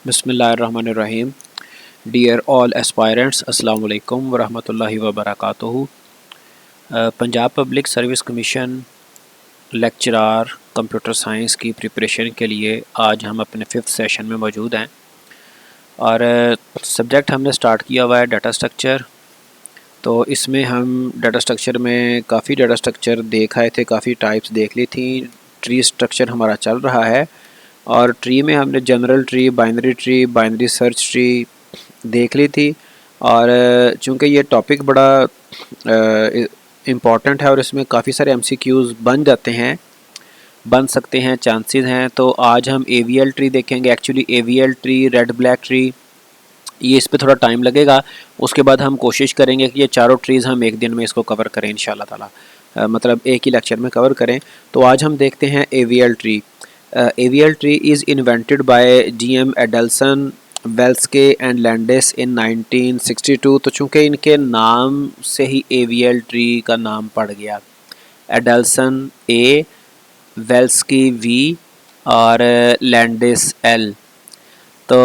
बिस्मिल्लाहिर्रहमानिर्रहीम। Dear all aspirants, अस्सलाम वालेकुम वरहमतुल्लाहि वबरकातुहू। Punjab public service commission lecturer computer science की प्रिपरेशन के लिए आज हम अपने 5th सेशन में मौजूद हैं और सब्जेक्ट हमने स्टार्ट किया हुआ है डाटा स्ट्रक्चर। तो इसमें हम डाटा स्ट्रक्चर में काफ़ी डाटा स्ट्रक्चर देख आए थे, काफ़ी टाइप्स देख ली थी। ट्री स्ट्रक्चर हमारा चल रहा है और ट्री में हमने general tree, binary search tree देख ली थी। और चूँकि ये टॉपिक बड़ा इम्पॉर्टेंट है और इसमें काफ़ी सारे MCQs बन सकते हैं, चांसेस हैं, तो आज हम AVL ट्री देखेंगे। Actually AVL tree, red black tree, ये इस पे थोड़ा टाइम लगेगा। उसके बाद हम कोशिश करेंगे कि ये चारों ट्रीज़ हम एक दिन में इसको कवर करें इंशाल्लाह ताला, मतलब एक ही लेक्चर में कवर करें। तो आज हम देखते हैं AVL tree. AVL tree is invented by GM Adelson, Velsky and Landis in 1962। तो चूँकि इनके नाम से ही AVL ट्री का नाम पड़ गया, एडल्सन A, वेल्स्की V और लैंडिस L। तो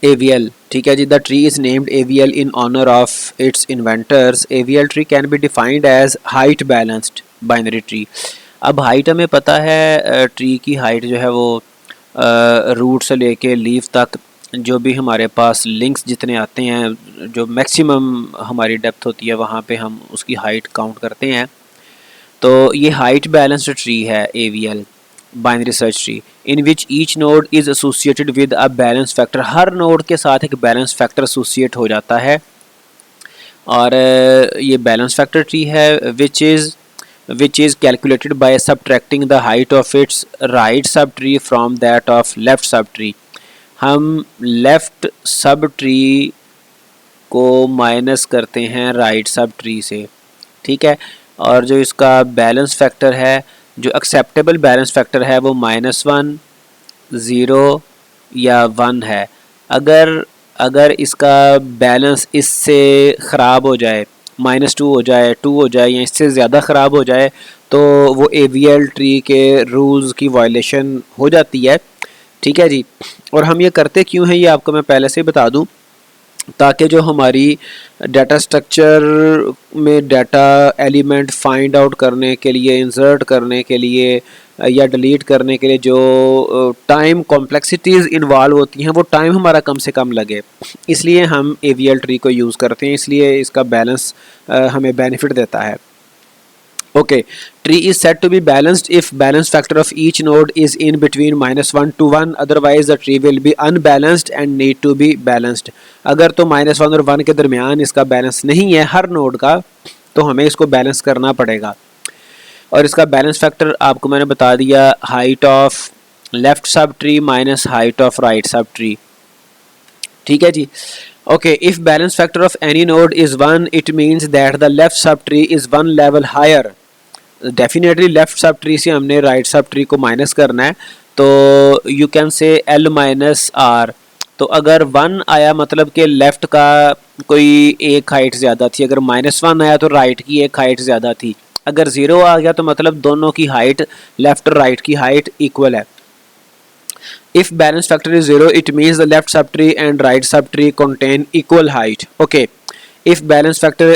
AVL, ठीक है जी। The tree is named AVL in honour of its inventors. AVL tree can be defined as height balanced binary tree. अब हाइट हमें पता है, ट्री की हाइट जो है वो रूट से लेके लीफ तक जो भी हमारे पास लिंक्स जितने आते हैं, जो मैक्सिमम हमारी डेप्थ होती है वहाँ पे हम उसकी हाइट काउंट करते हैं। तो ये हाइट बैलेंस्ड ट्री है AVL, binary search tree, in which each node is associated with a balance factor. Her node के साथ एक बैलेंस फैक्टर एसोसिएट हो जाता है और ये बैलेंस फैक्टर ट्री है which is calculated by subtracting the height of its right subtree from that of left subtree। हम लेफ़्ट सब ट्री को माइनस करते हैं राइट सब ट्री से, ठीक है। और जो इसका बैलेंस फैक्टर है, जो एक्सेप्टेबल बैलेंस फैक्टर है, वो -1, 0 या 1 है। अगर इसका बैलेंस इससे ख़राब हो जाए, -2 हो जाए, 2 हो जाए या इससे ज़्यादा ख़राब हो जाए, तो वो AVL ट्री के रूल्स की वायलेशन हो जाती है, ठीक है जी। और हम ये करते क्यों हैं, ये आपको मैं पहले से ही बता दूं, ताकि जो हमारी डाटा स्ट्रक्चर में डाटा एलिमेंट फाइंड आउट करने के लिए, इंसर्ट करने के लिए या डिलीट करने के लिए जो टाइम कॉम्प्लेक्सिटीज़ इन्वॉल्व होती हैं, वो टाइम हमारा कम से कम लगे, इसलिए हम AVL ट्री को यूज़ करते हैं। इसलिए इसका बैलेंस हमें बेनिफिट देता है। Okay, tree is said to be balanced if balance factor of each node is in between -1 to 1, otherwise the tree will be unbalanced and need to be balanced। अगर तो -1 और 1 के दरमियान इसका बैलेंस नहीं है हर नोड का, तो हमें इसको बैलेंस करना पड़ेगा। और इसका बैलेंस फैक्टर आपको मैंने बता दिया, height of left sub tree minus height of right sub tree, ठीक है जी। Okay, if balance factor of any node is 1, it means that the left subtree is 1 level higher। Definitely left sub tree से हमने right sub tree को minus करना है, तो you can से L minus R। तो अगर 1 आया मतलब कि लेफ़्ट का कोई एक हाइट ज़्यादा थी, अगर -1 आया तो राइट की एक हाइट ज़्यादा थी, अगर 0 आ गया तो मतलब दोनों की हाइट, लेफ़्ट और राइट की हाइट इक्वल है। If balance factor is 0, it means the left subtree and right subtree contain equal height। Okay, if balance factor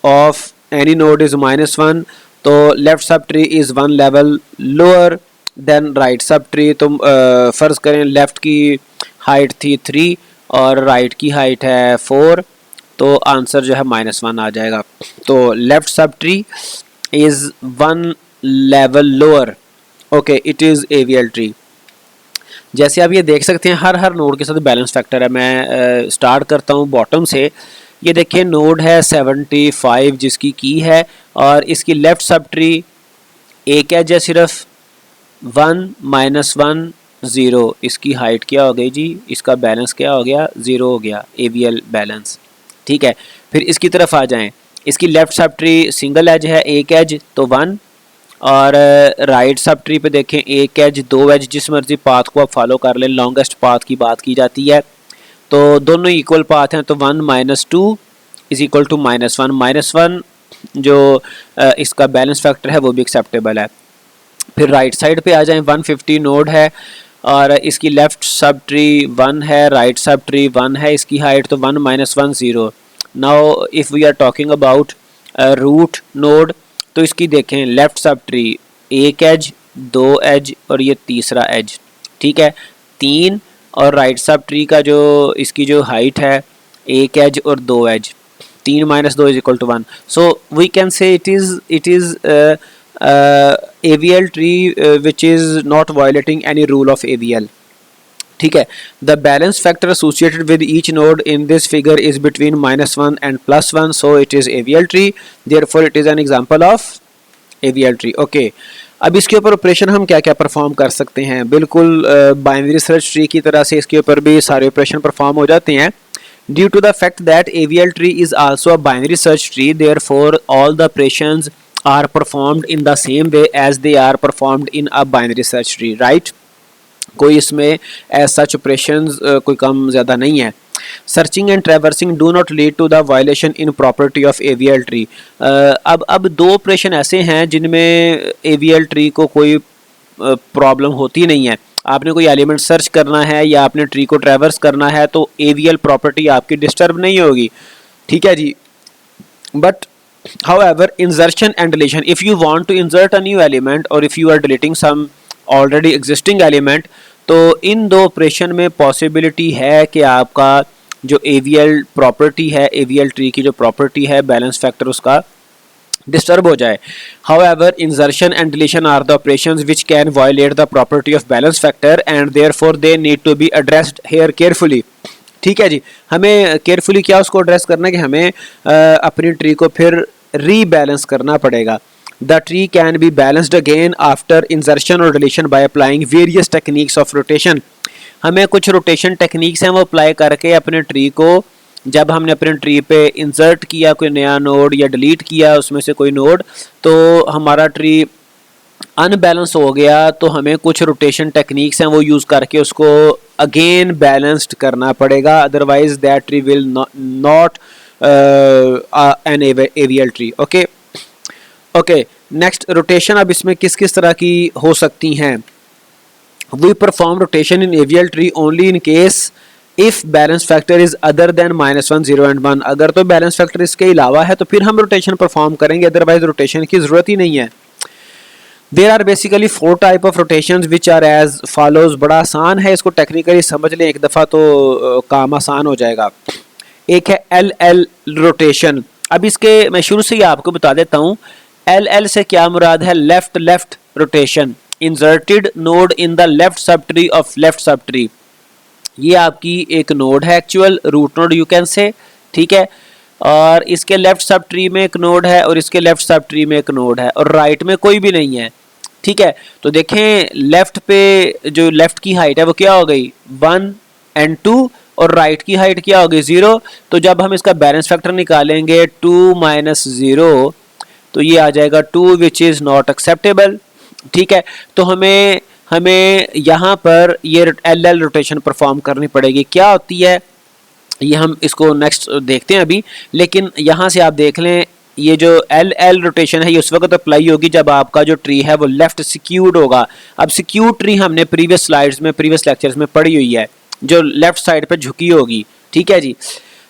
of any node is -1, तो left sub tree is 1 level lower than right सब tree. तो फ़र्ज़ करें left की height थी 3 और right की height है 4, तो आंसर जो है -1 आ जाएगा। तो left sub tree is 1 level lower. Okay, it is AVL tree. जैसे आप ये देख सकते हैं हर नोड के साथ बैलेंस फैक्टर है। मैं स्टार्ट करता हूँ बॉटम से। ये देखिए नोड है 75 जिसकी की है और इसकी लेफ़्ट सब ट्री एक एज है सिर्फ 1 -1 0। इसकी हाइट क्या हो गई जी, इसका बैलेंस क्या हो गया, 0 हो गया, AVL बैलेंस, ठीक है। फिर इसकी तरफ आ जाएं, इसकी left sub tree single as है, एक एज तो 1, और राइट सब ट्री पे देखें एक एज, 2 एज, जिस मर्जी पाथ को आप फॉलो कर लें, लॉन्गेस्ट पाथ की बात की जाती है। तो दोनों इक्वल पाथ हैं, तो 1 - 2 इज़ इक्वल टू -1। -1 जो इसका बैलेंस फैक्टर है वो भी एक्सेप्टेबल है। फिर राइट साइड पे आ जाएं, 150 नोड है और इसकी लेफ़्ट सब ट्री 1 है, राइट सब ट्री 1 है, इसकी हाइट तो 1 -1 0। Now if we are talking about root node, तो इसकी देखें left sub tree 1 as, 2 as और ये तीसरा एज, ठीक है 3, और राइट सब ट्री का जो इसकी जो हाइट है 1 एज और 2 edge, 3 - 2 = 1। So we can say it is AVL tree which is not violating any rule of AVL, ठीक है। The balance factor associated with each node in this figure is between -1 and +1, so it is AVL tree, therefore it is an example of AVL tree। okay, अब इसके ऊपर operation हम क्या क्या perform कर सकते हैं, बिल्कुल बाइनरी सर्च ट्री की तरह से इसके ऊपर भी सारे ऑपरेशन परफॉर्म हो जाते हैं। Due to the fact that AVL tree is also a binary search tree, therefore all the operations are performed in the same way as they are performed in a binary search tree, right? कोई इसमें as such operations कोई कम ज़्यादा नहीं है। Searching and traversing do not lead to the violation in property of AVL tree. अब दो operation ऐसे हैं जिनमें AVL ट्री को कोई प्रॉब्लम होती नहीं है। आपने कोई एलिमेंट सर्च करना है या आपने ट्री को ट्रैवर्स करना है तो AVL प्रॉपर्टी आपकी डिस्टर्ब नहीं होगी, ठीक है जी। But however insertion and deletion, if you want to insert a new element or if you are deleting some already existing element, तो इन दो ऑपरेशन में पॉसिबिलिटी है कि आपका जो AVL प्रॉपर्टी है, AVL ट्री की जो प्रॉपर्टी है बैलेंस फैक्टर उसका डिस्टर्ब हो जाए। However insertion and deletion are the operations which can violate the property of balance factor and therefore they need to be addressed here carefully, ठीक है जी। हमें केयरफुली क्या उसको एड्रेस करना है कि हमें अपनी ट्री को फिर रीबैलेंस करना पड़ेगा। The tree can be balanced again after insertion और deletion by applying various techniques of rotation. हमें कुछ रोटेशन टेक्निक्स हैं वो अप्लाई करके अपने ट्री को, जब हमने अपने ट्री पे इंसर्ट किया कोई नया नोड या डिलीट किया उसमें से कोई नोड, तो हमारा ट्री अनबैलेंस हो गया, तो हमें कुछ रोटेशन टेक्निक्स हैं वो यूज़ करके उसको अगेन बैलेंस्ड करना पड़ेगा, otherwise that tree will not an AVL tree. Okay okay, next rotation अब इसमें किस किस तरह की हो सकती हैं। We perform rotation in AVL tree only in case if balance factor is other than -1 0 and 1। अगर तो बैलेंस फैक्टर इसके अलावा है तो फिर हम रोटेशन परफॉर्म करेंगे, अदरवाइज रोटेशन की ज़रूरत ही नहीं है। There are basically 4 type of rotations which are as follows। बड़ा आसान है, इसको टेक्निकली समझ लें एक दफ़ा तो काम आसान हो जाएगा। एक है LL रोटेशन। अब इसके मैं शुरू से ही आपको बता देता हूँ LL से क्या मुराद है। Left left rotation, inserted node in the left sub tree of left सब ट्री। ये आपकी एक नोड है, actual root node you can say, ठीक है। और इसके लेफ्ट सब ट्री में एक नोड है और इसके लेफ्ट सब ट्री में एक नोड है और राइट में कोई भी नहीं है, ठीक है। तो देखें लेफ्ट पे जो लेफ्ट की हाइट है वो क्या हो गई 1 and 2 और राइट की हाइट क्या हो गई 0। तो जब हम इसका बैलेंस फैक्टर निकालेंगे 2 - 0 तो ये आ जाएगा 2 विच इज़ नॉट एक्सेप्टेबल, ठीक है। तो हमें यहाँ पर ये LL रोटेशन परफॉर्म करनी पड़ेगी। क्या होती है ये हम इसको नेक्स्ट देखते हैं अभी, लेकिन यहाँ से आप देख लें ये जो LL रोटेशन है ये उस वक्त अप्लाई होगी जब आपका जो ट्री है वो लेफ्ट सिक्यूड होगा। अब सिक्यूड ट्री हमने प्रीवियस स्लाइड्स में प्रीवियस लेक्चर्स में पढ़ी हुई है, जो लेफ्ट साइड पे झुकी होगी, ठीक है जी।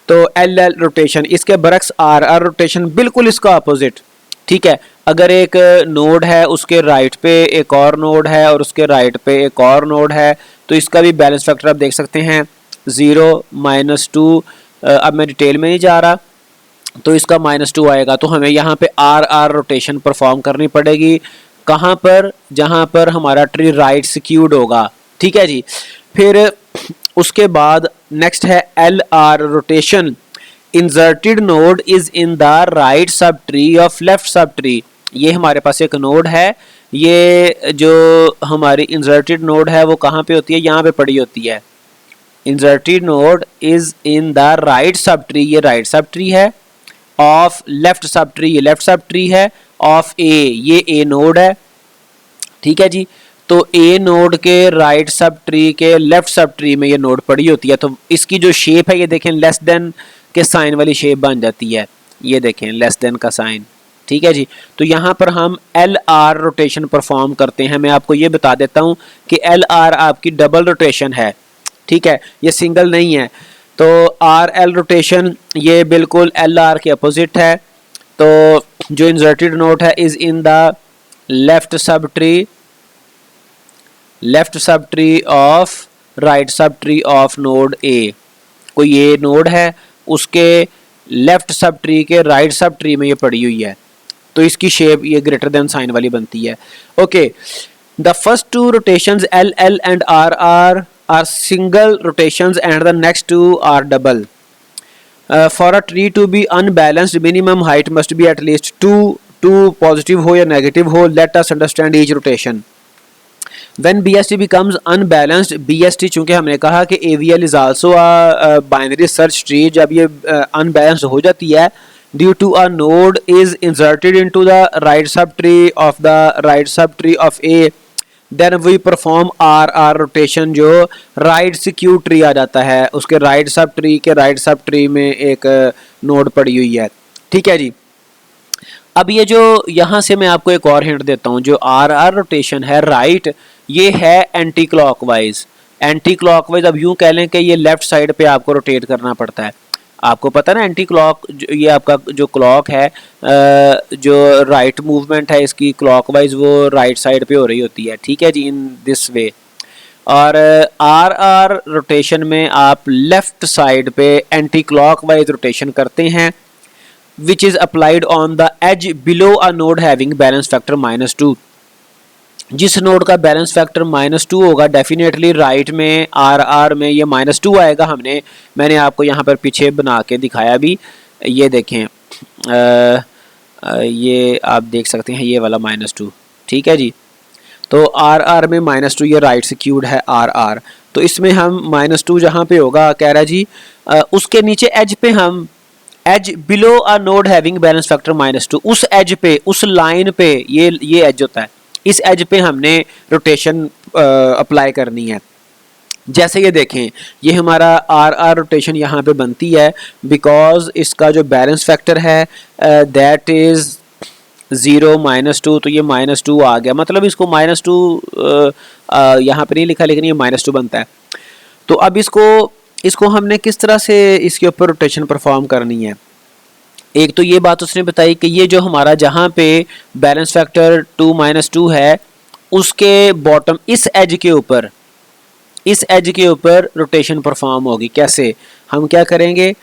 तो LL रोटेशन इसके बरक्स RR रोटेशन बिल्कुल इसका अपोजिट, ठीक है। अगर एक नोड है उसके राइट पे एक और नोड है और उसके राइट पे एक और नोड है तो इसका भी बैलेंस फैक्टर आप देख सकते हैं 0 -2। अब मैं डिटेल में नहीं जा रहा, तो इसका -2 आएगा। तो हमें यहाँ पे RR रोटेशन परफॉर्म करनी पड़ेगी। कहाँ पर, जहाँ पर हमारा ट्री राइट सिक्यूड होगा, ठीक है जी। फिर उसके बाद नेक्स्ट है LR rotation. Inserted node is in the right sub tree of left सब ट्री। ये हमारे पास एक नोड है, ये जो हमारी इंसर्टेड नोड है वो कहाँ पे होती है, यहाँ पे पड़ी होती है। Inserted node is in the right सब ट्री, ये राइट सब ट्री है, ऑफ लेफ्ट सब ट्री, ये लेफ्ट सब ट्री है, ऑफ A, ये A नोड है, ठीक है जी। तो A नोड के राइट सब ट्री के लेफ्ट सब ट्री में ये नोड पड़ी होती है। तो इसकी जो शेप है ये देखें लेस देन के साइन वाली शेप बन जाती है, ये देखें लेस देन का साइन, ठीक है जी। तो यहाँ पर हम एल आर रोटेशन परफॉर्म करते हैं। मैं आपको ये बता देता हूँ कि एल आर आपकी डबल रोटेशन है, ठीक है, ये सिंगल नहीं है। तो आर एल रोटेशन ये बिल्कुल एल आर के अपोजिट है। तो जो इंसर्टेड नोड है is in the left sub tree of right sub tree of node A. कोई ये नोड है, उसके लेफ्ट सब ट्री के राइट सब ट्री में ये पड़ी हुई है, तो इसकी शेप ये ग्रेटर देन साइन वाली बनती है। Okay, the first two rotations L L and R R single rotations and the next two are double. For a tree to be unbalanced minimum height must be at least two positive हो या negative हो। Let us understand each rotation. When BST becomes unbalanced, BST चूंकि हमने कहा कि AVL is also a binary search tree, जब ये unbalanced हो जाती है due to a node is inserted into the right subtree of the right subtree of A, then we perform RR rotation जो right skew tree आ जाता है, उसके right subtree के right subtree में एक node पड़ी हुई है, ठीक है जी। अब ये जो यहाँ से मैं आपको एक और हिंट देता हूँ, जो आर आर रोटेशन है राइट, ये है एंटी क्लॉकवाइज। एंटी क्लॉकवाइज अब यूँ कह लें कि ये लेफ्ट साइड पे आपको रोटेट करना पड़ता है। आपको पता ना एंटी क्लॉक, ये आपका जो क्लॉक है, जो राइट मूवमेंट है इसकी क्लॉकवाइज वो राइट साइड पे हो रही होती है, ठीक है जी, इन दिस वे। और आर आर रोटेशन में आप लेफ्ट साइड पे एंटी क्लॉकवाइज रोटेशन करते हैं, which is applied on the edge below a node having balance factor -2। जिस नोड का बैलेंस फैक्टर -2 होगा डेफिनेटली राइट में आर आर में ये -2 आएगा। मैंने आपको यहाँ पर पीछे बना के दिखाया भी, ये देखें, ये आप देख सकते हैं, ये वाला -2, ठीक है जी। तो आर आर में -2, ये राइट सिक्यूर्ड है आर आर, तो इसमें हम -2 जहाँ पे होगा कह रहा जी, उसके नीचे एज पे हम edge below a node having balance factor -2, उस एज पे, उस लाइन पे, ये एज होता है, इस एज पे हमने रोटेशन अप्लाई करनी है। जैसे ये देखें, ये हमारा आर आर रोटेशन यहाँ पे बनती है बिकॉज इसका जो बैलेंस फैक्टर है दैट इज 0 -2, तो ये -2 आ गया, मतलब इसको -2 यहाँ पे नहीं लिखा लेकिन ये -2 बनता है। तो अब इसको हमने किस तरह से इसके ऊपर रोटेशन परफॉर्म करनी है। एक तो ये बात उसने बताई कि ये जो हमारा जहाँ पे बैलेंस फैक्टर 2 -2 है, उसके बॉटम इस एज के ऊपर रोटेशन परफॉर्म होगी। कैसे, हम क्या करेंगे,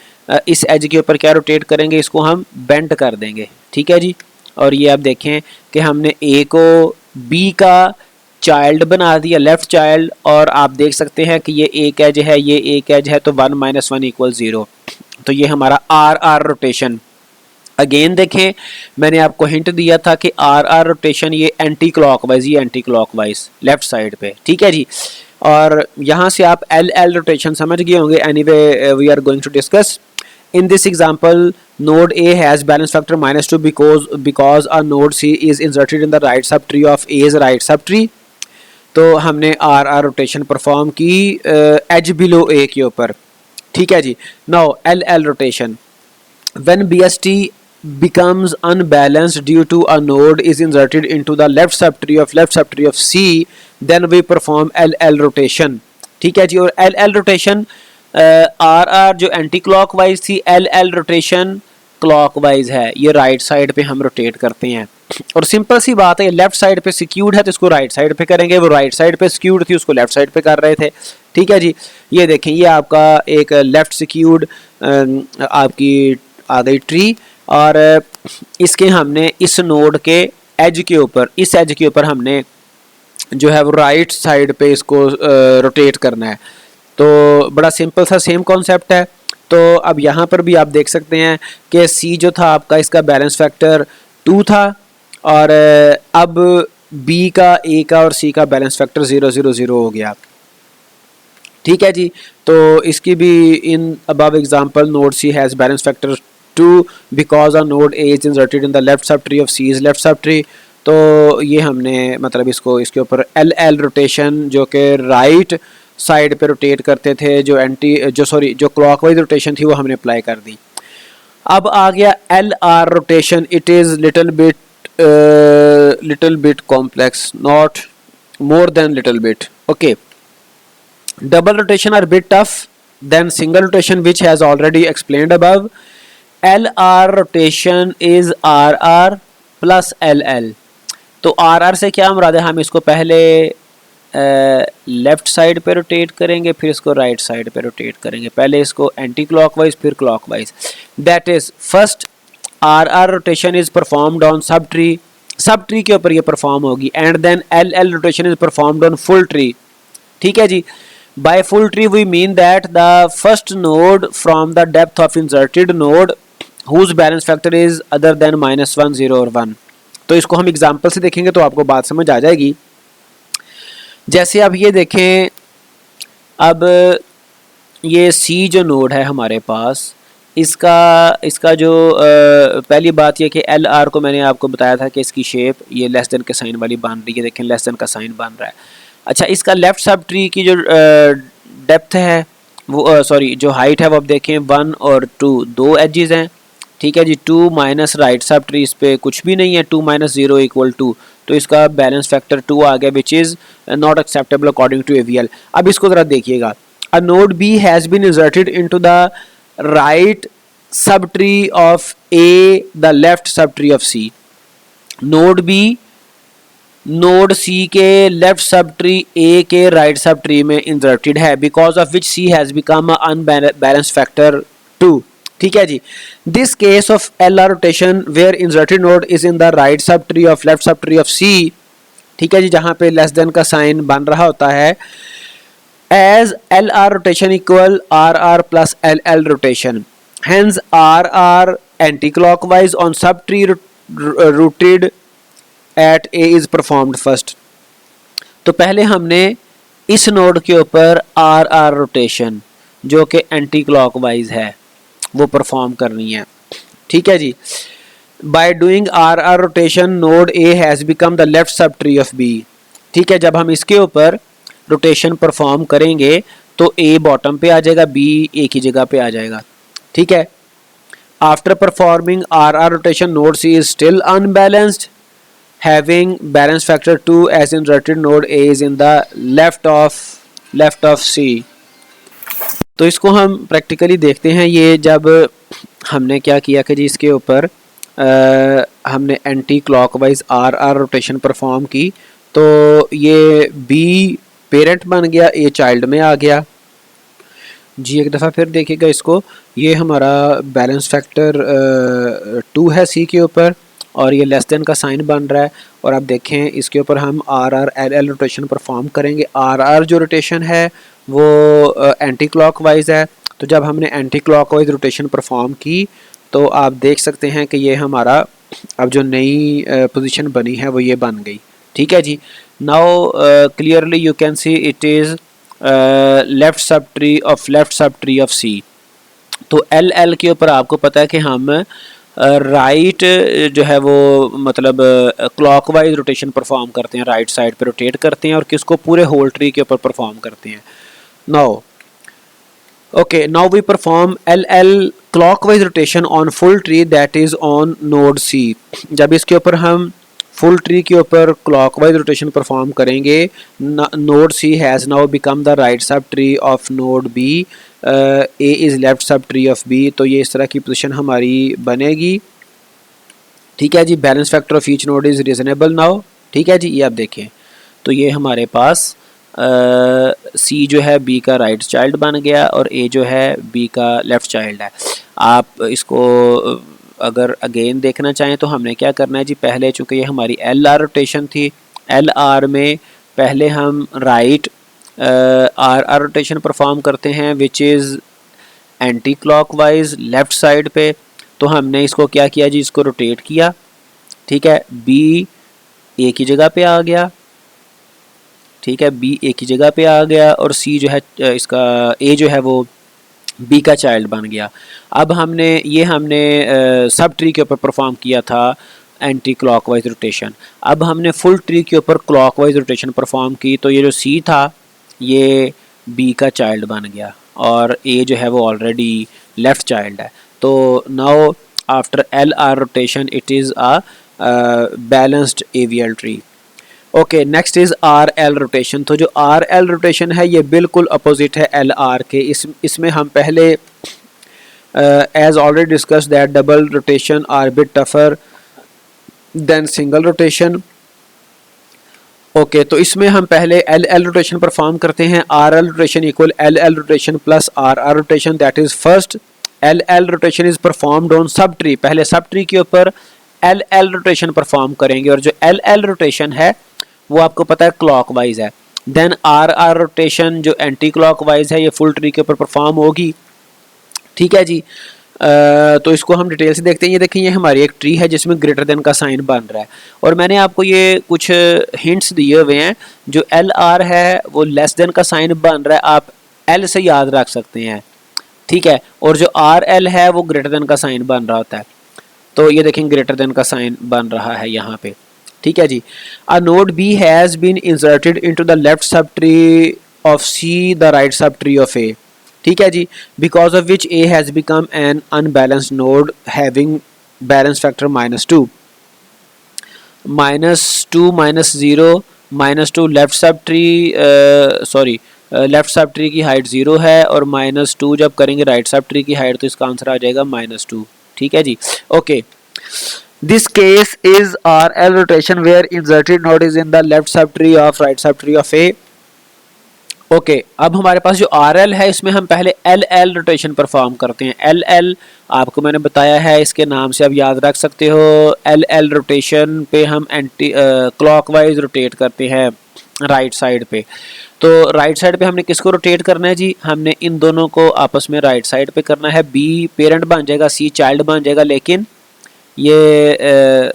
इस एज के ऊपर क्या रोटेट करेंगे, इसको हम बेंड कर देंगे, ठीक है जी। और ये आप देखें कि हमने ए को बी का चाइल्ड बना दिया, लेफ्ट चाइल्ड, और आप देख सकते हैं कि ये एक एज है, ये एक एज है, तो 1 - 1 = 0। तो ये हमारा आर आर रोटेशन। अगेन देखें, मैंने आपको हिंट दिया था कि आर आर रोटेशन ये एंटी क्लॉकवाइज, ये एंटी क्लॉकवाइज लेफ्ट साइड पे, ठीक है जी। और यहाँ से आप एल एल रोटेशन समझ गए होंगे। Anyway we are going to discuss in this example node A has balance factor -2 because a node C is inserted in the right subtree of A's right subtree। तो हमने R R rotation perform की edge below A के ऊपर, ठीक है जी। Now L L rotation, when BST becomes unbalanced due to a node is inserted into the left subtree of C, then we perform LL rotation, ठीक है जी। और LL rotation R are जो anti clockwise थी, LL rotation clockwise है, ये right side पे हम rotate करते हैं। और सिंपल सी बात है, लेफ्ट साइड पे सिक्यूर्ड है तो इसको राइट साइड पे करेंगे, वो राइट साइड पे सिक्यूर्ड थी उसको लेफ्ट साइड पे कर रहे थे, ठीक है जी। ये देखें, ये आपका एक लेफ्ट सिक्यूर्ड आपकी आ गई ट्री, और इसके हमने इस नोड के एज के ऊपर, इस एज के ऊपर हमने जो है वो राइट साइड पे इसको रोटेट करना है। तो बड़ा सिंपल सा सेम कॉन्सेप्ट है। तो अब यहाँ पर भी आप देख सकते हैं कि सी जो था आपका, इसका बैलेंस फैक्टर 2 था, और अब बी का, ए का और सी का बैलेंस फैक्टर 0 0 0 हो गया, ठीक है जी। तो इसकी भी in above example node C has balance factor 2 because a node A is inserted in the left sub tree of C is left सब ट्री। तो ये हमने मतलब इसको इसके ऊपर एल एल रोटेशन जो कि राइट साइड पे रोटेट करते थे, जो क्लॉकवाइज रोटेशन थी वो हमने अप्लाई कर दी। अब आ गया L R rotation, it is little bit complex, not more than little bit. Okay, double rotation are bit tough than single rotation, which has already explained above. LR rotation is RR plus LL. तो RR से क्या मुराद है, हम इसको पहले left side पे rotate करेंगे, फिर इसको राइट साइड पे रोटेट करेंगे, पहले इसको एंटी क्लॉकवाइज फिर clockwise. That is first RR rotation is performed on sub tree के ऊपर ये परफॉर्म होगी, and then LL rotation is performed on full tree. ठीक है जी, by full tree we mean that the first node from the depth of inserted node whose balance factor is other than -1, 0 और 1। तो इसको हम example से देखेंगे तो आपको बात समझ आ जाएगी। जैसे अब ये देखें, अब ये C जो नोड है हमारे पास, इसका जो पहली बात ये कि LR को मैंने आपको बताया था कि इसकी शेप ये लेस देन के साइन वाली बन रही है, देखें लेस देन का साइन बन रहा है। अच्छा, इसका लेफ्ट सब ट्री की जो डेप्थ है वो सॉरी जो हाइट है वो अब देखें 1 और 2 दो एजेस हैं। ठीक है जी, 2 माइनस राइट सब ट्री, इस पर कुछ भी नहीं है, 2 माइनस 0 इक्वल 2, तो इसका बैलेंस फैक्टर 2 आ गया, which is not acceptable according to AVL। अब इसको ज़रा देखिएगा, a node B has been inserted into the right sub tree of A, the left sub tree of C। Node B node C के left sub tree A के right sub tree में inserted है, because of which C has become unbalanced factor 2। ठीक है जी, this case of LR rotation where inserted node is in the right sub tree of left sub tree of C। ठीक है जी, जहां पे less than का sign बन रहा होता है, as LR rotation equal RR plus LL rotation, hence RR anti clockwise on सब tree rooted at A is performed first. तो पहले हमने इस नोड के ऊपर RR रोटेशन जो कि एंटी क्लॉकवाइज है वो परफॉर्म करनी है। ठीक है जी, by doing RR rotation node A has become the left sub tree of B। ठीक है, जब हम इसके ऊपर रोटेशन परफॉर्म करेंगे तो A बॉटम पे आ जाएगा, B एक ही जगह पे आ जाएगा। ठीक है, after performing RR rotation node C is still unbalanced having balance factor 2 as inserted node A is in the left of C। तो इसको हम प्रैक्टिकली देखते हैं। ये जब हमने क्या किया कि जी इसके ऊपर हमने anti clockwise RR rotation perform की, तो ये B पेरेंट बन गया, A चाइल्ड में आ गया जी। एक दफ़ा फिर देखिएगा इसको, ये हमारा बैलेंस फैक्टर 2 है C के ऊपर और ये लेस देन का साइन बन रहा है। और अब देखें इसके ऊपर हम RR LL रोटेशन परफॉर्म करेंगे। RR जो रोटेशन है वो एंटी क्लॉकवाइज है, तो जब हमने एंटी क्लॉकवाइज रोटेशन परफॉर्म की तो आप देख सकते हैं कि ये हमारा अब जो नई पोजीशन बनी है वो ये बन गई। ठीक है जी, now clearly you can see it is left sub tree of C। तो LL के ऊपर आपको पता है कि हम राइट जो है वो मतलब क्लॉकवाइज रोटेशन परफॉर्म करते हैं, राइट साइड पे रोटेट करते हैं और किसको पूरे होल ट्री के ऊपर परफॉर्म करते हैं। Now okay, now we perform LL clockwise rotation on full tree that is on node C। जब इसके ऊपर हम फुल ट्री के ऊपर क्लॉकवाइज रोटेशन परफॉर्म करेंगे, node C has now become the right sub tree of node B, A is left sub tree of B। तो ये इस तरह की पोजीशन हमारी बनेगी। ठीक है जी, balance factor of each node is reasonable now. ठीक है जी, ये आप देखें तो ये हमारे पास C जो है B का राइट चाइल्ड बन गया और A जो है B का लेफ़्ट चाइल्ड है। आप इसको अगर अगेन देखना चाहें तो हमने क्या करना है जी, पहले चूँकि ये हमारी LR रोटेशन थी, LR में पहले हम राइट RR रोटेशन परफॉर्म करते हैं which is anti clockwise left side पे। तो हमने इसको क्या किया जी, इसको रोटेट किया। ठीक है, B एक ही जगह पे आ गया। ठीक है, B एक ही जगह पे आ गया और C जो है इसका A जो है वो B का चाइल्ड बन गया। अब हमने सब ट्री के ऊपर परफॉर्म किया था एंटी क्लॉकवाइज रोटेशन। अब हमने फुल ट्री के ऊपर क्लॉकवाइज रोटेशन परफॉर्म की, तो ये जो C था ये B का चाइल्ड बन गया और A जो है वो ऑलरेडी लेफ़्ट चाइल्ड है। तो now after L R rotation it is a balanced AVL tree. Okay, next is R L rotation. तो जो आर एल रोटेशन है ये बिल्कुल अपोजिट है एल आर के। इसमें हम पहले as already discuss that double rotation are bit tougher than single rotation. Okay, तो इसमें हम पहले एल एल रोटेशन परफॉर्म करते हैं। R L rotation equal L L rotation plus R R rotation, that is first L L rotation is performed on सब tree. पहले sub tree के ऊपर एल एल रोटेशन परफॉर्म करेंगे, और जो L L rotation है वो आपको पता है क्लॉकवाइज है। देन आर आर रोटेशन जो एंटी क्लॉकवाइज है ये फुल ट्री के ऊपर परफॉर्म होगी। ठीक है जी। तो इसको हम डिटेल से देखते हैं। ये देखिए, ये हमारी एक ट्री है जिसमें ग्रेटर देन का साइन बन रहा है, और मैंने आपको ये कुछ हिंट्स दिए हुए हैं। जो एल आर है वो लेस देन का साइन बन रहा है, आप एल से याद रख सकते हैं। ठीक है, और जो आर एल है वो ग्रेटर देन का साइन बन रहा होता है। तो ये देखें ग्रेटर देन का साइन बन रहा है यहाँ पे। ठीक है जी। A node B has been inserted into the left sub tree of C the right sub tree of A. ठीक है जी, because of which A has become an unbalanced node having balance factor -2 -2 -0 left sub tree left sub tree की height 0 है, और -2 जब करेंगे right sub tree की height तो इसका आंसर आ जाएगा -2। ठीक है जी। Okay, this case is R L rotation where inserted node is in the left sub tree of right sub tree of A. Okay, अब हमारे पास जो आर एल है इसमें हम पहले एल एल रोटेशन परफॉर्म करते हैं। एल एल आपको मैंने बताया है, इसके नाम से आप याद रख सकते हो। एल एल रोटेशन पे हम एंटी क्लॉकवाइज रोटेट करते हैं राइट साइड पे। तो राइट साइड पे हमने किसको रोटेट करना है जी? हमने इन दोनों को आपस में राइट साइड पे करना है। बी पेरेंट बन जाएगा, सी चाइल्ड बन जाएगा, लेकिन ये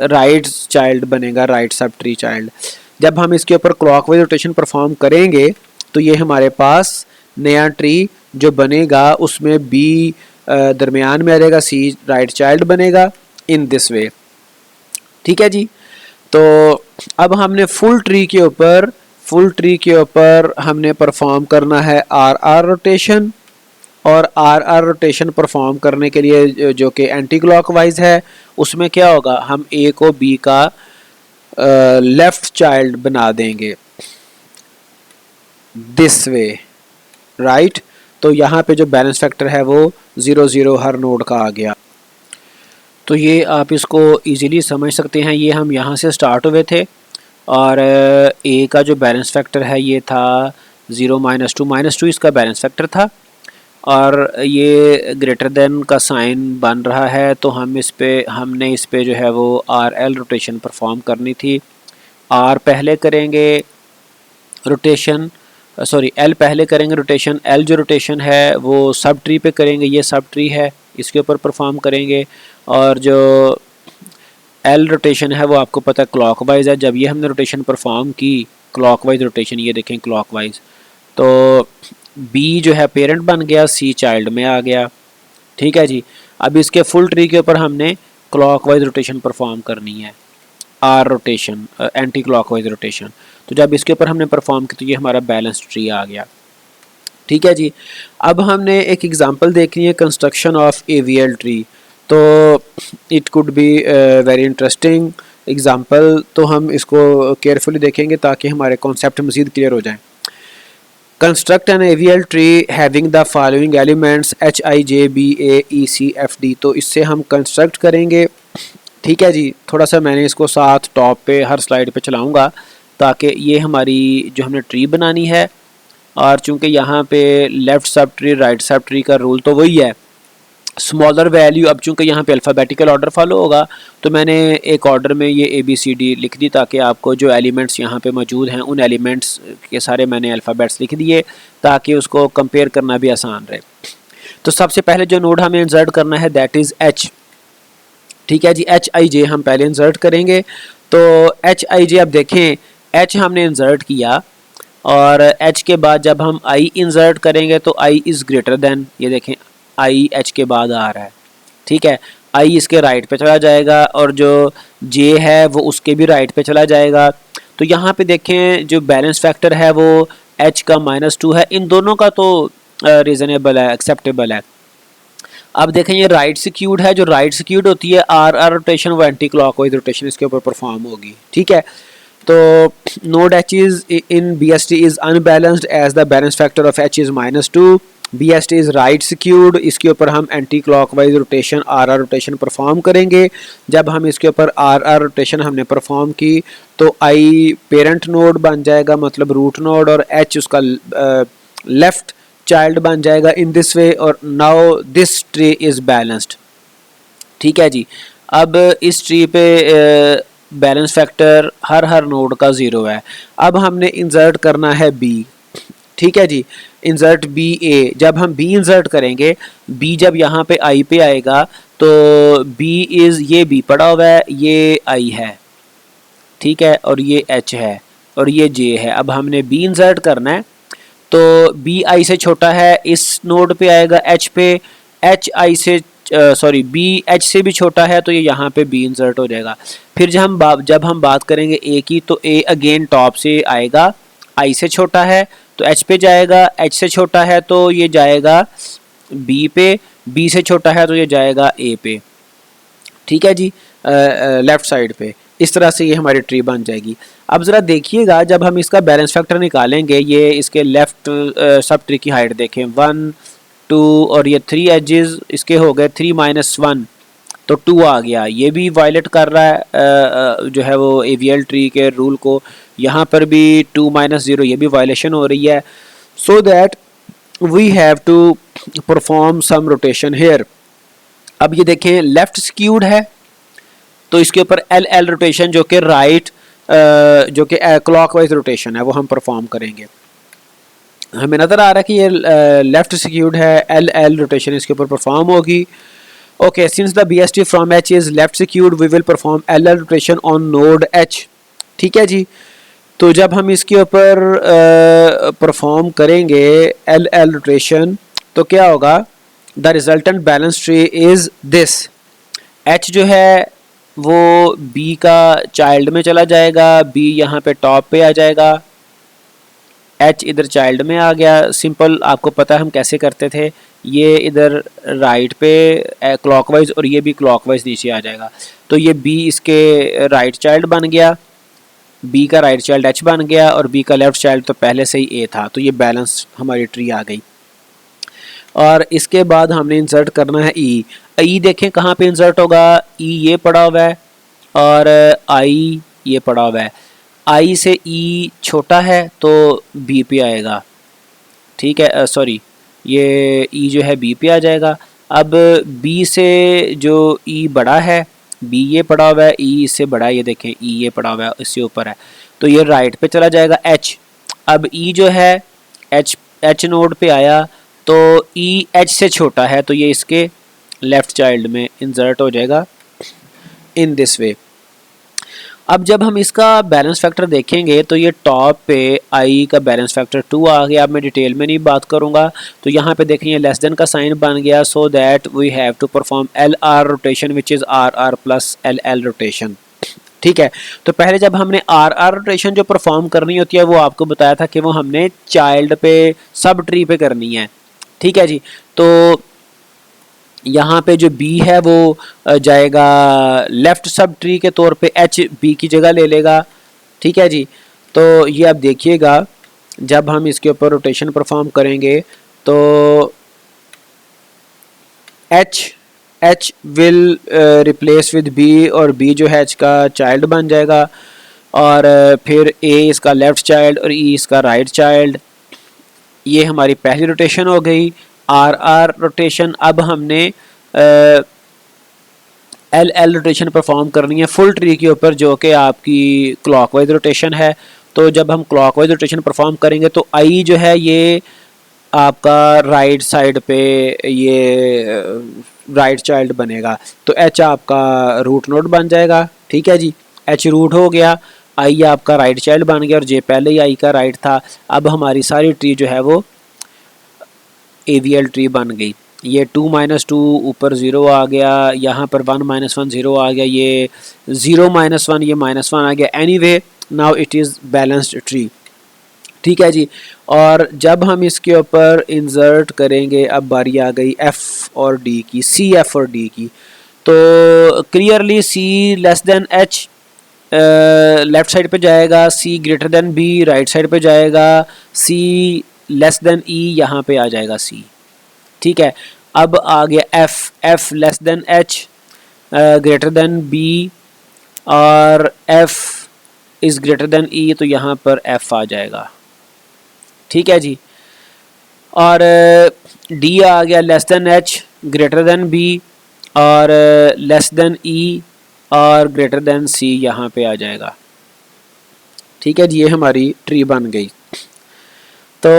राइट चाइल्ड बनेगा, राइट सब ट्री चाइल्ड। जब हम इसके ऊपर क्लॉकवाइज रोटेशन परफॉर्म करेंगे तो ये हमारे पास नया ट्री जो बनेगा उसमें बी दरमियान में आ जाएगा, सी राइट चाइल्ड बनेगा, इन दिस वे। ठीक है जी। तो अब हमने फुल ट्री के ऊपर हमने परफॉर्म करना है आर आर रोटेशन, और आर आर रोटेशन परफॉर्म करने के लिए जो कि एंटी क्लॉकवाइज है उसमें क्या होगा, हम ए को बी का लेफ्ट चाइल्ड बना देंगे दिस वे, राइट। तो यहाँ पे जो बैलेंस फैक्टर है वो 0 0 हर नोड का आ गया। तो ये आप इसको इजीली समझ सकते हैं। ये हम यहाँ से स्टार्ट हुए थे, और ए का जो बैलेंस फैक्टर है ये था 0 -2 इसका बैलेंस फैक्टर था, और ये ग्रेटर देन का साइन बन रहा है। तो हमने इस पे जो है वो आर एल रोटेशन परफॉर्म करनी थी। आर पहले करेंगे रोटेशन, एल पहले करेंगे रोटेशन। एल जो रोटेशन है वो सब ट्री पे करेंगे, ये सब ट्री है इसके ऊपर परफॉर्म करेंगे। और जो एल रोटेशन है वो आपको पता है क्लॉकवाइज है। जब ये हमने रोटेशन परफॉर्म की क्लॉकवाइज रोटेशन, ये देखें क्लॉकवाइज, तो बी जो है पेरेंट बन गया, सी चाइल्ड में आ गया। ठीक है जी। अब इसके फुल ट्री के ऊपर हमने क्लॉकवाइज रोटेशन परफॉर्म करनी है, R rotation, anti clockwise rotation. तो जब इसके ऊपर हमने परफॉर्म किया तो ये हमारा बैलेंस ट्री आ गया। ठीक है जी। अब हमने एक एग्जांपल देखनी है, कंस्ट्रक्शन ऑफ एवीएल ट्री। तो it could be very interesting example, तो हम इसको केयरफुली देखेंगे ताकि हमारे कॉन्सेप्ट मज़ीद क्लियर हो जाएं। Construct an AVL tree having the following elements H I J B A E C F D. तो इससे हम कंस्ट्रक्ट करेंगे। ठीक है जी। थोड़ा सा मैंने इसको साथ टॉप पे हर स्लाइड पे चलाऊंगा ताकि ये हमारी जो हमने ट्री बनानी है, और चूंकि यहाँ पे left sub tree right sub tree का रूल तो वही है, स्मॉलर वैल्यू। अब चूंकि यहाँ पे अल्फ़ाबेटिकल ऑर्डर फॉलो होगा तो मैंने एक ऑर्डर में ये ABCD लिख दी ताकि आपको जो एलिमेंट्स यहाँ पे मौजूद हैं उन एलिमेंट्स के सारे मैंने अल्फ़ाबेट्स लिख दिए ताकि उसको कंपेयर करना भी आसान रहे। तो सबसे पहले जो नोड हमें इंसर्ट करना है दैट इज़ H। ठीक है जी। HIJ हम पहले इंसर्ट करेंगे। तो HIJ अब देखें, H हमने इंसर्ट किया, और H के बाद जब हम I इंसर्ट करेंगे तो I इज़ ग्रेटर देन, ये देखें I H के बाद आ रहा है। ठीक है, I इसके राइट पे चला जाएगा, और जो J है वो उसके भी राइट पे चला जाएगा। तो यहाँ पे देखें जो बैलेंस फैक्टर है वो H का -2 है। इन दोनों का तो रीज़नेबल है, एक्सेप्टेबल है। अब देखें ये राइट सिक्यूड है, जो राइट सिक्यूड होती है आर आर रोटेशन वो एंटी क्लॉकवाइज रोटेशन इसके ऊपर परफॉर्म होगी, ठीक है। तो node H is in B S T is unbalanced as the balance factor of H is -2, B S T is right skewed, इसके ऊपर हम anti clockwise rotation R R rotation perform करेंगे। जब हम इसके ऊपर आर आर रोटेशन हमने perform की तो आई पेरेंट नोड बन जाएगा, मतलब रूट नोड, और एच उसका लेफ्ट चाइल्ड बन जाएगा इन दिस वे, और now this tree is balanced, ठीक है जी। अब इस ट्री पे बैलेंस फैक्टर हर नोड का 0 है। अब हमने इंसर्ट करना है बी, ठीक है जी, इंसर्ट बी ए। जब हम बी इंसर्ट करेंगे, बी जब यहाँ पे आई पे आएगा तो बी इज, ये बी पड़ा हुआ है, ये आई है, ठीक है, और ये एच है और ये जे है। अब हमने बी इंसर्ट करना है तो बी आई से छोटा है, इस नोड पे आएगा एच पे, एच आई से सॉरी बी एच से भी छोटा है तो ये यहाँ पे बी इंसर्ट हो जाएगा। फिर जब हम बात करेंगे ए की तो ए अगेन टॉप से आएगा, आई से छोटा है तो एच पे जाएगा, एच से छोटा है तो ये जाएगा बी पे, बी से छोटा है तो ये जाएगा ए पे, ठीक है जी, लेफ्ट साइड पे। इस तरह से ये हमारी ट्री बन जाएगी। अब ज़रा देखिएगा जब हम इसका बैलेंस फैक्टर निकालेंगे, ये इसके लेफ्ट सब ट्री की हाइट देखें, 1 2 और ये 3 एजेस इसके हो गए 3 - 1 तो 2 आ गया। ये भी वायलेट कर रहा है जो है वो एवीएल ट्री के रूल को। यहाँ पर भी 2 - 0 ये भी वायलेशन हो रही है। So that we have to perform some rotation here. अब ये देखें लेफ्ट स्क्यूड है तो इसके ऊपर एल एल रोटेशन जो कि राइट जो कि क्लॉकवाइज रोटेशन है वो हम परफॉर्म करेंगे। हमें नज़र आ रहा है कि ये लेफ्ट स्क्यूड है, एल एल रोटेशन इसके ऊपर परफॉर्म होगी। Okay, since the B S T from H is left skewed we will perform L L rotation on node H, ठीक है जी। तो जब हम इसके ऊपर परफॉर्म करेंगे एल एल रोटेशन तो क्या होगा, the resultant balance tree is this. H जो है वो बी का चाइल्ड में चला जाएगा, बी यहाँ पे टॉप पे आ जाएगा, एच इधर चाइल्ड में आ गया। सिंपल, आपको पता है हम कैसे करते थे, ये इधर राइट पे क्लॉकवाइज और ये भी क्लॉकवाइज नीचे आ जाएगा। तो ये बी इसके राइट चाइल्ड बन गया, बी का राइट चाइल्ड एच बन गया और बी का लेफ्ट चाइल्ड तो पहले से ही ए था, तो ये बैलेंस हमारी ट्री आ गई। और इसके बाद हमने इंसर्ट करना है ई। ई देखें कहाँ पे इंसर्ट होगा, ई ये पड़ा हुआ है और आई ये पड़ा हुआ है। आई से ई छोटा है तो बी पे आएगा, ठीक है, सॉरी ये ई जो है बी पे आ जाएगा। अब बी से जो ई बड़ा है, बी ये पड़ा हुआ है, ई इससे बड़ा है, ये देखें ई ये पड़ा हुआ है इससे ऊपर है तो ये राइट पे चला जाएगा एच। अब ई जो है एच नोड पे आया तो ई एच से छोटा है तो ये इसके लेफ्ट चाइल्ड में इंसर्ट हो जाएगा इन दिस वे। अब जब हम इसका बैलेंस फैक्टर देखेंगे तो ये टॉप पे आई का बैलेंस फैक्टर 2 आ गया। अब मैं डिटेल में नहीं बात करूंगा, तो यहाँ पे देखें ये लेस देन का साइन बन गया। So that we have to perform L R rotation which is R R plus L L rotation, ठीक है। तो पहले जब हमने आर आर रोटेशन जो परफॉर्म करनी होती है वो आपको बताया था कि वो हमने चाइल्ड पे सब ट्री पे करनी है, ठीक है जी। तो यहाँ पे जो B है वो जाएगा लेफ्ट सब ट्री के तौर पे, H B की जगह ले लेगा, ठीक है जी। तो ये आप देखिएगा जब हम इसके ऊपर रोटेशन परफॉर्म करेंगे तो H will replace with B और B जो है H का चाइल्ड बन जाएगा और फिर A इसका लेफ्ट चाइल्ड और E इसका राइट चाइल्ड। ये हमारी पहली रोटेशन हो गई आर आर रोटेशन। अब हमने एल एल रोटेशन परफॉर्म करनी है फुल ट्री के ऊपर जो कि आपकी क्लॉकवाइज रोटेशन है। तो जब हम क्लॉकवाइज रोटेशन परफॉर्म करेंगे तो आई जो है ये आपका राइट साइड पे ये राइट चाइल्ड बनेगा तो एच आपका रूट नोड बन जाएगा, ठीक है जी। एच रूट हो गया, आई आपका राइट चाइल्ड बन गया और जे पहले ही आई का राइट था। अब हमारी सारी ट्री जो है वो एवीएल ट्री बन गई। ये 2 - 2 ऊपर 0 आ गया, यहाँ पर 1 - 1 0 आ गया, ये 0 - 1 ये -1 आ गया। Anyway now it is balanced tree, ठीक है जी। और जब हम इसके ऊपर इंसर्ट करेंगे, अब बारी आ गई एफ और डी की, सी एफ और डी की, तो clearly C less than H left side पे जाएगा, C greater than B right side पे जाएगा, सी लेस देन ई यहाँ पे आ जाएगा सी। ठीक है, अब आ गया F, F less than H greater than B, और F is greater than E, तो यहाँ पर एफ आ जाएगा। ठीक है जी। और डी आ गया less than H greater than B, और लेस देन ई और ग्रेटर देन सी यहाँ पे आ जाएगा। ठीक है जी, ये हमारी ट्री बन गई। तो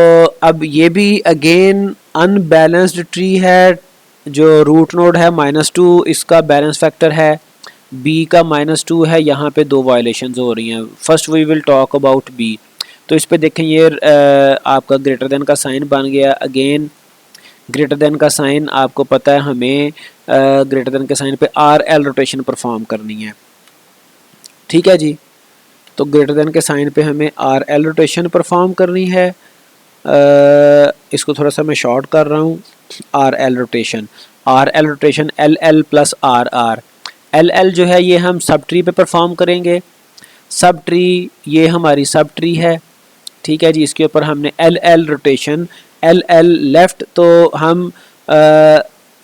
अब ये भी अगेन अनबैलेंस्ड ट्री है, जो रूट नोड है -2 इसका बैलेंस फैक्टर है, बी का -2 है, यहाँ पे दो वायलेशंस हो रही हैं। First we will talk about B. तो इस पे देखें, ये आपका ग्रेटर देन का साइन बन गया। अगेन ग्रेटर देन का साइन आपको पता है, हमें ग्रेटर देन के साइन पे आर एल रोटेशन परफॉर्म करनी है। ठीक है जी, तो ग्रेटर देन के साइन पे हमें आर एल रोटेशन परफॉर्म करनी है। इसको थोड़ा सा मैं शॉर्ट कर रहा हूँ। R L rotation L L plus R R. L L जो है ये हम सब ट्री पे परफॉर्म करेंगे। सब ट्री, ये हमारी सब ट्री है। ठीक है जी, इसके ऊपर हमने L L rotation, L L left, तो हम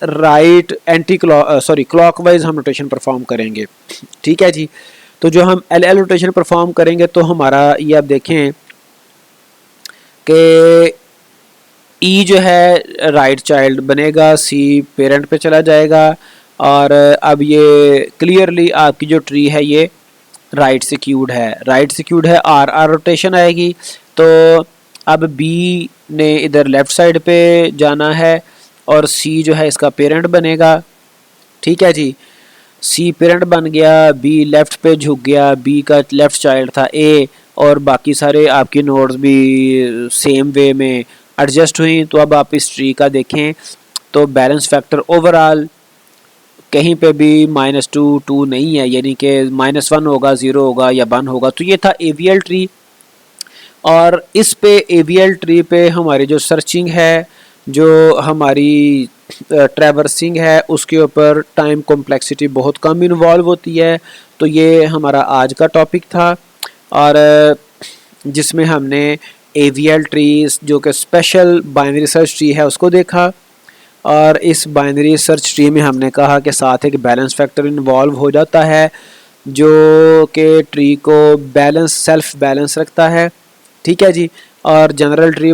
राइट एंटी क्लॉकवाइज हम रोटेशन परफॉर्म करेंगे। ठीक है जी, तो जो हम एल एल रोटेशन परफॉर्म करेंगे तो हमारा ये आप देखें कि ई जो है राइट चाइल्ड बनेगा, सी पेरेंट पे चला जाएगा, और अब ये क्लियरली आपकी जो ट्री है ये राइट सिक्यूड है, राइट सिक्यूड है, आर आर रोटेशन आएगी। तो अब बी ने इधर लेफ़्ट साइड पे जाना है, और सी जो है इसका पेरेंट बनेगा। ठीक है जी, सी पेरेंट बन गया, बी लेफ़्ट पे झुक गया, बी का लेफ़्ट चाइल्ड था ए, और बाकी सारे आपकी नोड्स भी सेम वे में एडजस्ट हुई। तो अब आप इस ट्री का देखें तो बैलेंस फैक्टर ओवरऑल कहीं पे भी -2 2 नहीं है, यानी कि -1 होगा, 0 होगा या 1 होगा। तो ये था AVL ट्री। और इस पे AVL ट्री पे हमारी जो सर्चिंग है, जो हमारी ट्रैवर्सिंग है, उसके ऊपर टाइम कॉम्प्लेक्सिटी बहुत कम इन्वॉल्व होती है। तो ये हमारा आज का टॉपिक था, और जिसमें हमने AVL ट्रीज जो कि स्पेशल बाइनरी सर्च ट्री है उसको देखा। और इस बाइनरी सर्च ट्री में हमने कहा कि साथ एक बैलेंस फैक्टर इन्वॉल्व हो जाता है, जो कि ट्री को बैलेंस, सेल्फ बैलेंस रखता है। ठीक है जी। और general tree,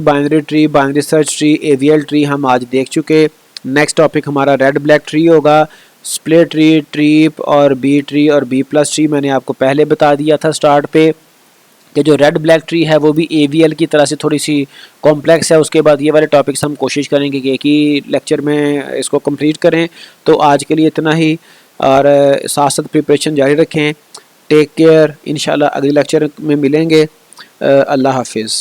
binary search tree, AVL tree हम आज देख चुके। नेक्स्ट टॉपिक हमारा रेड ब्लैक ट्री होगा, स्प्लिट ट्री, ट्रीप और बी ट्री और बी प्लस ट्री मैंने आपको पहले बता दिया था स्टार्ट पे कि जो रेड ब्लैक ट्री है वो भी AVL की तरह से थोड़ी सी कॉम्प्लेक्स है। उसके बाद ये वाले टॉपिक्स हम कोशिश करेंगे कि एक ही लेक्चर में इसको कंप्लीट करें। तो आज के लिए इतना ही, और साथ साथ प्रिपरेशन जारी रखें। टेक केयर, इंशाल्लाह अगले लेक्चर में मिलेंगे। अल्लाह हाफिज़।